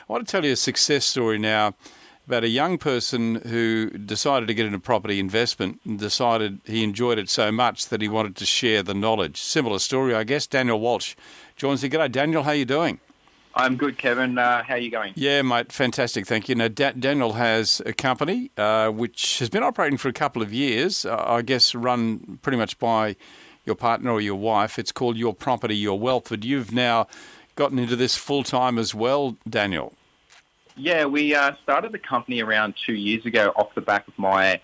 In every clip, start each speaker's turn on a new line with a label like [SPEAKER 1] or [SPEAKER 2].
[SPEAKER 1] I want to tell you a success story now about a young person who decided to get into property investment and decided he enjoyed it so much that he wanted to share the knowledge. Similar story, I guess. Daniel Walsh joins me. G'day, Daniel. How are you doing?
[SPEAKER 2] I'm good, Kevin. How are you going?
[SPEAKER 1] Yeah, mate, fantastic. Thank you. Now, Daniel has a company which has been operating for a couple of years, I guess run pretty much by your partner or your wife. It's called Your Property, Your Wealth. But you've now gotten into this full-time as well, Daniel.
[SPEAKER 2] Yeah, we started the company around 2 years ago off the back of my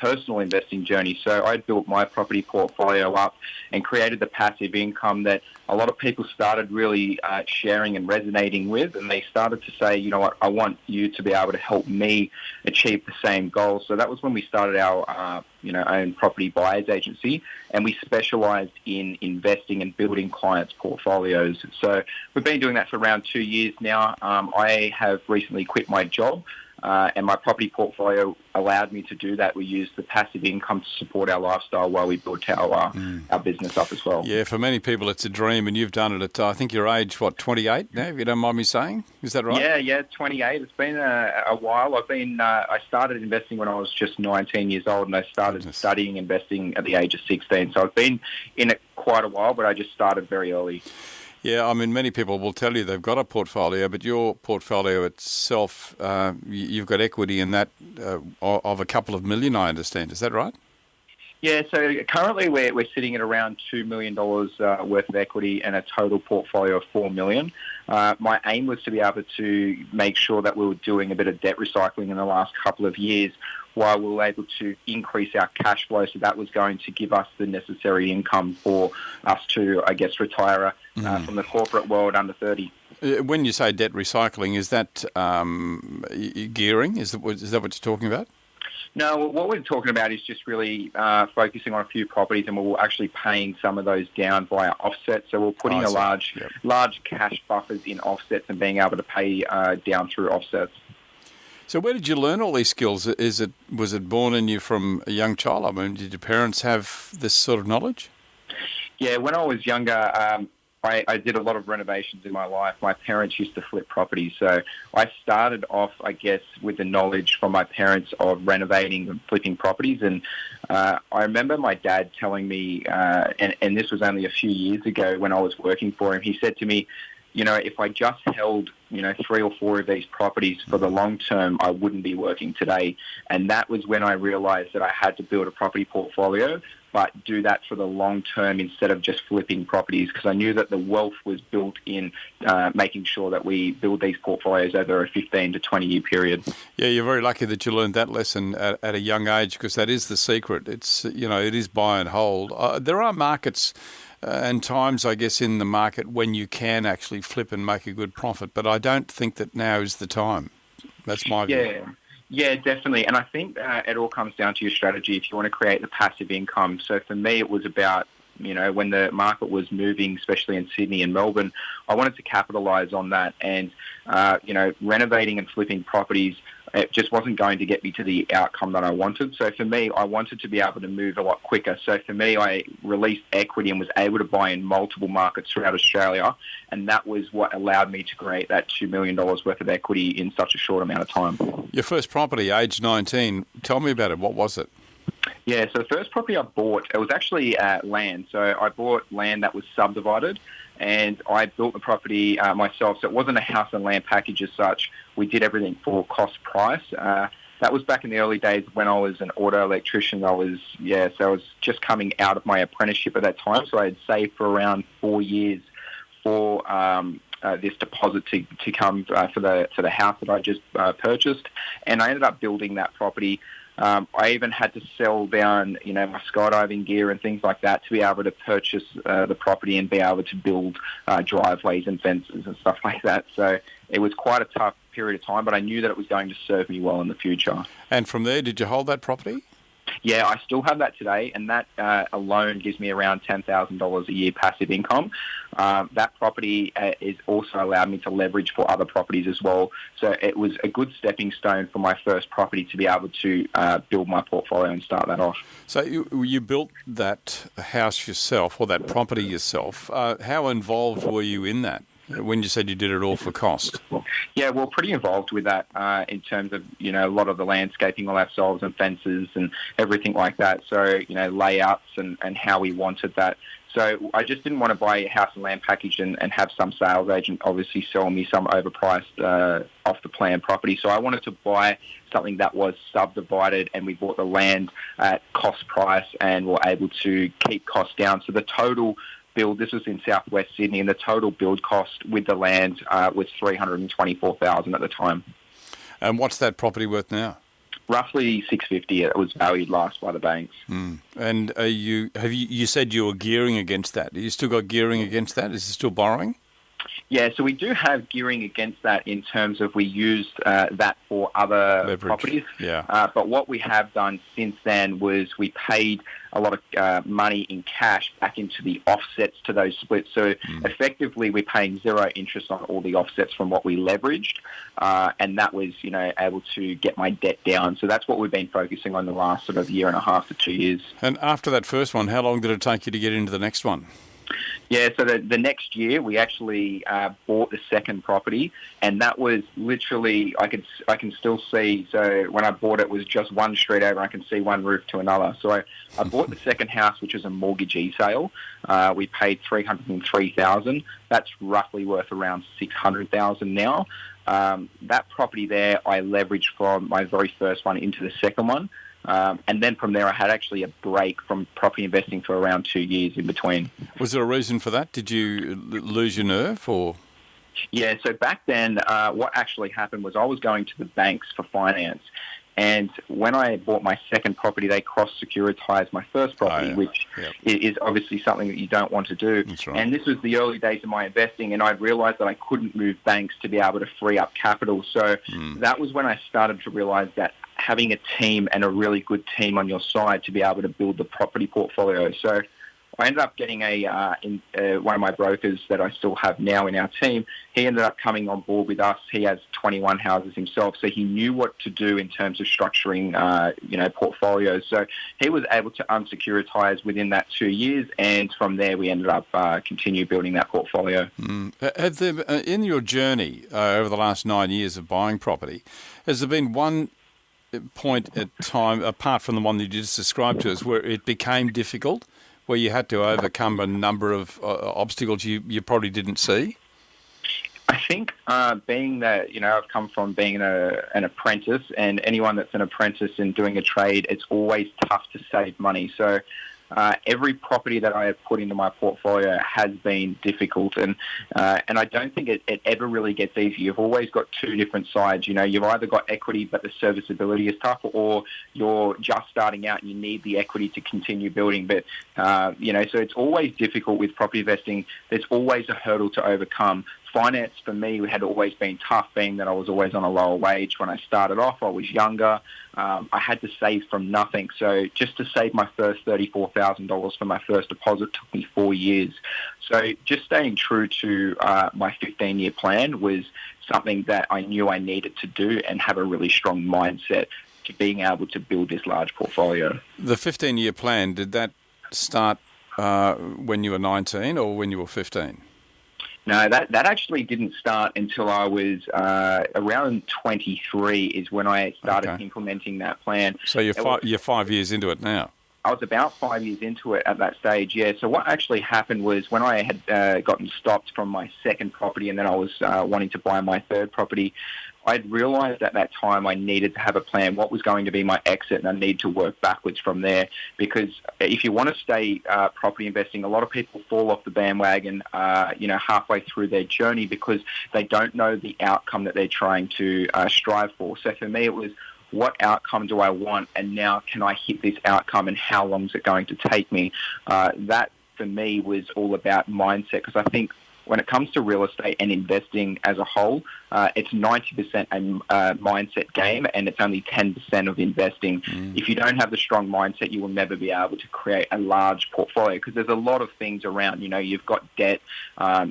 [SPEAKER 2] personal investing journey. So I built my property portfolio up and created the passive income that a lot of people started really sharing and resonating with, and they started to say, you know what, I want you to be able to help me achieve the same goal. So that was when we started our own property buyers agency, and we specialised in investing and building clients' portfolios. So we've been doing that for around 2 years now. I have recently quit my job. And my property portfolio allowed me to do that. We used the passive income to support our lifestyle while we built our business up as well.
[SPEAKER 1] Yeah, for many people it's a dream, and you've done it at, I think your age, 28 now, if you don't mind me saying? Is that right?
[SPEAKER 2] Yeah, 28. It's been a while. I started investing when I was just 19 years old, and I started studying investing at the age of 16. So I've been in it quite a while, but I just started very early.
[SPEAKER 1] Yeah, I mean, many people will tell you they've got a portfolio, but your portfolio itself, you've got equity in that of a couple of million, I understand. Is that right?
[SPEAKER 2] Yeah, so currently we're sitting at around $2 million worth of equity and a total portfolio of $4 million. My aim was to be able to make sure that we were doing a bit of debt recycling in the last couple of years while we were able to increase our cash flow. So that was going to give us the necessary income for us to, I guess, retire from the corporate world under 30.
[SPEAKER 1] When you say debt recycling, is that gearing? Is that what you're talking about?
[SPEAKER 2] No, what we're talking about is just really focusing on a few properties, and we're actually paying some of those down via offsets. So we're putting large cash buffers in offsets and being able to pay down through offsets.
[SPEAKER 1] So where did you learn all these skills? Was it born in you from a young child? I mean, did your parents have this sort of knowledge?
[SPEAKER 2] Yeah, when I was younger, I did a lot of renovations in my life. My parents used to flip properties, so I started off, I guess, with the knowledge from my parents of renovating and flipping properties. And I remember my dad telling me, and this was only a few years ago when I was working for him, he said to me, if I just held, 3 or 4 of these properties for the long term, I wouldn't be working today. And that was when I realized that I had to build a property portfolio, but do that for the long term instead of just flipping properties, because I knew that the wealth was built in making sure that we build these portfolios over a 15 to 20-year period.
[SPEAKER 1] Yeah, you're very lucky that you learned that lesson at a young age, because that is the secret. It's, it is buy and hold. There are markets and times, I guess, in the market when you can actually flip and make a good profit, but I don't think that now is the time. That's my view.
[SPEAKER 2] Yeah, definitely. And I think it all comes down to your strategy if you want to create the passive income. So for me, it was about, when the market was moving, especially in Sydney and Melbourne, I wanted to capitalise on that. And, renovating and flipping properties, it just wasn't going to get me to the outcome that I wanted. So for me, I wanted to be able to move a lot quicker. So for me, I released equity and was able to buy in multiple markets throughout Australia. And that was what allowed me to create that $2 million worth of equity in such a short amount of time.
[SPEAKER 1] Your first property, age 19, tell me about it. What was it?
[SPEAKER 2] Yeah, so the first property I bought, it was actually land. So I bought land that was subdivided, and I built the property myself. So it wasn't a house and land package as such. We did everything for cost price. That was back in the early days when I was an auto electrician. So I was just coming out of my apprenticeship at that time. So I had saved for around 4 years for this deposit to come for the house that I just purchased, and I ended up building that property. I even had to sell down, my skydiving gear and things like that to be able to purchase the property and be able to build driveways and fences and stuff like that. So it was quite a tough period of time, but I knew that it was going to serve me well in the future.
[SPEAKER 1] And from there, did you hold that property?
[SPEAKER 2] Yeah, I still have that today, and that alone gives me around $10,000 a year passive income. That property is also allowed me to leverage for other properties as well. So it was a good stepping stone for my first property to be able to build my portfolio and start that off.
[SPEAKER 1] So you built that house yourself, or that property yourself. How involved were you in that? when you said you did it all for cost?
[SPEAKER 2] Yeah, we're pretty involved with that in terms of, a lot of the landscaping all ourselves and fences and everything like that. So, layouts and how we wanted that. So I just didn't want to buy a house and land package and have some sales agent obviously sell me some overpriced off the plan property. So I wanted to buy something that was subdivided, and we bought the land at cost price and were able to keep costs down. So the total build, this was in southwest Sydney, and the total build cost with the land was $324,000 at the time.
[SPEAKER 1] And what's that property worth now?
[SPEAKER 2] Roughly $650. It was valued last by the banks.
[SPEAKER 1] And you said you were gearing against that? You still got gearing against that? Is it still borrowing?
[SPEAKER 2] Yeah, so we do have gearing against that in terms of we used that for other
[SPEAKER 1] leverage
[SPEAKER 2] properties.
[SPEAKER 1] Yeah.
[SPEAKER 2] But what we have done since then was we paid a lot of money in cash back into the offsets to those splits. So effectively, we're paying zero interest on all the offsets from what we leveraged, and that was, able to get my debt down. So that's what we've been focusing on the last sort of year and a half to 2 years.
[SPEAKER 1] And after that first one, how long did it take you to get into the next one?
[SPEAKER 2] Yeah, so the next year we actually bought the second property, and that was literally I can still see. So when I bought it, was just one street over. I can see one roof to another. So I bought the second house, which was a mortgagee sale. We paid $303,000. That's roughly worth around $600,000 now. That property there, I leveraged from my very first one into the second one. And then from there, I had actually a break from property investing for around 2 years in between.
[SPEAKER 1] Was there a reason for that? Did you lose your nerve, or?
[SPEAKER 2] Yeah, so back then, what actually happened was I was going to the banks for finance. And when I bought my second property, they cross-securitized my first property, which is obviously something that you don't want to do.
[SPEAKER 1] That's right.
[SPEAKER 2] And this was the early days of my investing, and I realized that I couldn't move banks to be able to free up capital. So that was when I started to realize that having a team and a really good team on your side to be able to build the property portfolio. So I ended up getting one of my brokers that I still have now in our team. He ended up coming on board with us. He has 21 houses himself, so he knew what to do in terms of structuring, portfolios. So he was able to unsecuritize within that 2 years, and from there we ended up continue building that portfolio.
[SPEAKER 1] Have there, in your journey over the last 9 years of buying property, has there been one point at time, apart from the one that you just described to us, where it became difficult, where you had to overcome a number of obstacles you probably didn't see?
[SPEAKER 2] I think being that, I've come from being an apprentice, and anyone that's an apprentice and doing a trade, it's always tough to save money. So every property that I have put into my portfolio has been difficult, and I don't think it ever really gets easy. You've always got two different sides. You've either got equity, but the serviceability is tough, or you're just starting out and you need the equity to continue building. But, so it's always difficult with property investing. There's always a hurdle to overcome. Finance for me had always been tough, being that I was always on a lower wage. When I started off, I was younger. I had to save from nothing. So just to save my first $34,000 for my first deposit took me 4 years. So just staying true to my 15-year plan was something that I knew I needed to do, and have a really strong mindset to being able to build this large portfolio.
[SPEAKER 1] The 15-year plan, did that start when you were 19 or when you were 15?
[SPEAKER 2] No, that actually didn't start until I was around 23 is when I started implementing that plan.
[SPEAKER 1] So you're 5 years into it now?
[SPEAKER 2] I was about 5 years into it at that stage, yeah. So what actually happened was when I had gotten stopped from my second property, and then I was wanting to buy my third property, I'd realised at that time I needed to have a plan, what was going to be my exit, and I need to work backwards from there. Because if you want to stay property investing, a lot of people fall off the bandwagon, halfway through their journey because they don't know the outcome that they're trying to strive for. So for me, it was, what outcome do I want, and now can I hit this outcome, and how long is it going to take me? That for me was all about mindset, because I think when it comes to real estate and investing as a whole, it's 90% a mindset game, and it's only 10% of investing. If you don't have the strong mindset, you will never be able to create a large portfolio, because there's a lot of things around. You've got debt,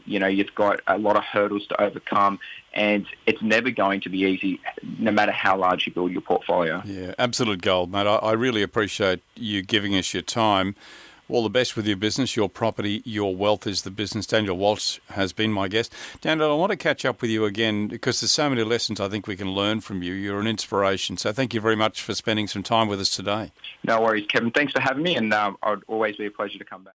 [SPEAKER 2] you've got a lot of hurdles to overcome, and it's never going to be easy, no matter how large you build your portfolio.
[SPEAKER 1] Yeah, absolute gold, mate. I really appreciate you giving us your time. All the best with your business. Your property, your wealth is the business. Daniel Walsh has been my guest. Daniel, I want to catch up with you again because there's so many lessons I think we can learn from you. You're an inspiration. So thank you very much for spending some time with us today.
[SPEAKER 2] No worries, Kevin. Thanks for having me, and I'd always be a pleasure to come back.